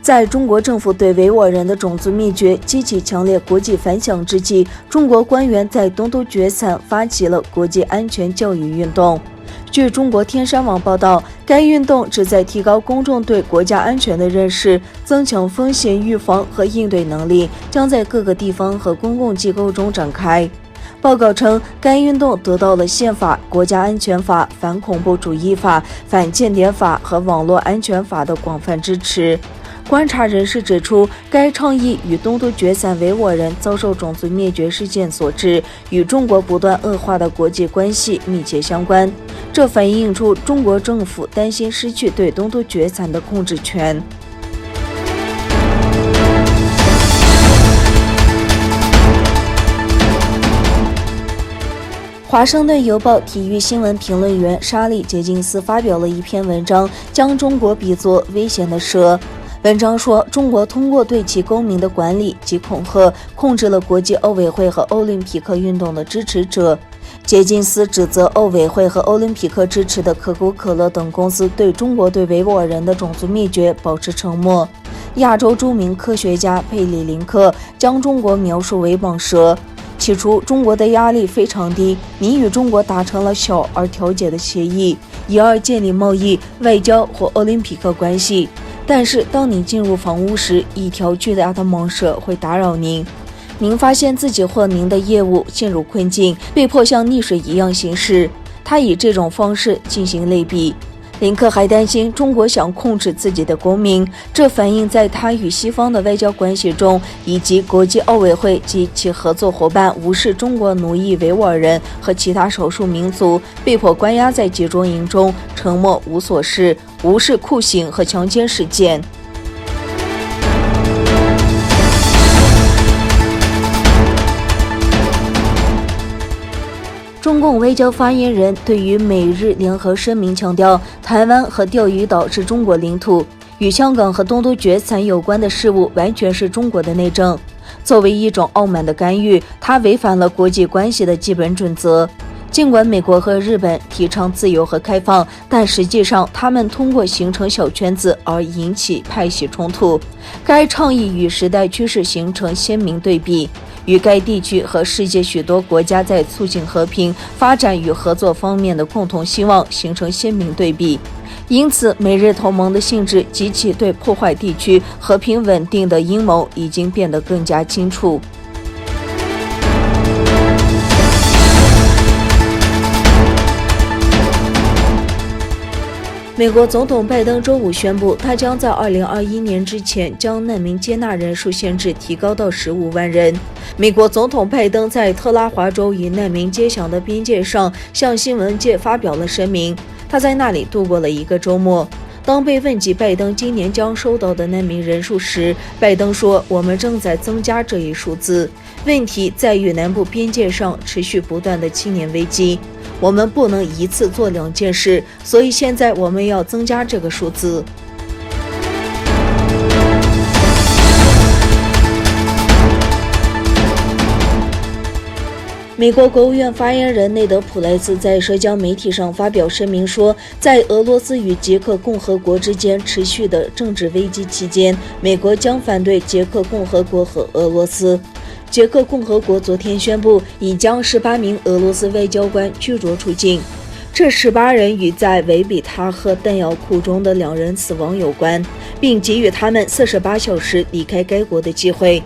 在中国政府对维吾尔人的种族灭绝激起强烈国际反响之际，中国官员在东突厥散发起了国际安全教育运动。据中国天山网报道，该运动旨在提高公众对国家安全的认识，增强风险预防和应对能力，将在各个地方和公共机构中展开。报告称，该运动得到了宪法、国家安全法、反恐怖主义法、反间谍法和网络安全法的广泛支持。观察人士指出，该倡议与东突厥散维吾尔人遭受种族灭绝事件所致，与中国不断恶化的国际关系密切相关。这反映出中国政府担心失去对东突厥散的控制权。华盛顿邮报体育新闻评论员沙利·杰金斯发表了一篇文章，将中国比作危险的蛇。文章说，中国通过对其公民的管理及恐吓，控制了国际奥委会和奥林匹克运动的支持者。杰金斯指责奥委会和奥林匹克支持的可口可乐等公司对中国对维吾尔人的种族灭绝保持沉默。亚洲著名科学家佩里林克将中国描述为蟒蛇。起初，中国的压力非常低，你与中国达成了小而调解的协议，以而建立贸易、外交或奥林匹克关系。但是，当你进入房屋时，一条巨大的蟒蛇会打扰您。您发现自己或您的业务陷入困境，被迫像溺水一样行事。他以这种方式进行类比。林克还担心中国想控制自己的公民，这反映在他与西方的外交关系中，以及国际奥委会及其合作伙伴无视中国奴役维吾尔人和其他少数民族，被迫关押在集中营中，沉默无所事，无视酷刑和强奸事件。中共外交发言人对于美日联合声明强调，台湾和钓鱼岛是中国领土，与香港和东突厥散有关的事务完全是中国的内政。作为一种傲慢的干预，它违反了国际关系的基本准则。尽管美国和日本提倡自由和开放，但实际上他们通过形成小圈子而引起派系冲突。该倡议与时代趋势形成鲜明对比，与该地区和世界许多国家在促进和平、发展与合作方面的共同希望形成鲜明对比。因此，美日同盟的性质及其对破坏地区和平稳定的阴谋已经变得更加清楚。美国总统拜登周五宣布，他将在2021年之前将难民接纳人数限制提高到15万人。美国总统拜登在特拉华州与难民接壤的边界上向新闻界发表了声明，他在那里度过了一个周末。当被问及拜登今年将收到的难民人数时，拜登说：“我们正在增加这一数字。问题在于南部边界上持续不断的青年危机。我们不能一次做两件事，所以现在我们要增加这个数字。”美国国务院发言人内德·普莱斯在社交媒体上发表声明说，在俄罗斯与捷克共和国之间持续的政治危机期间，美国将反对捷克共和国和俄罗斯。捷克共和国昨天宣布，已将18名俄罗斯外交官驱逐出境。这18人与在维比塔赫弹药库中的2人死亡有关，并给予他们48小时离开该国的机会。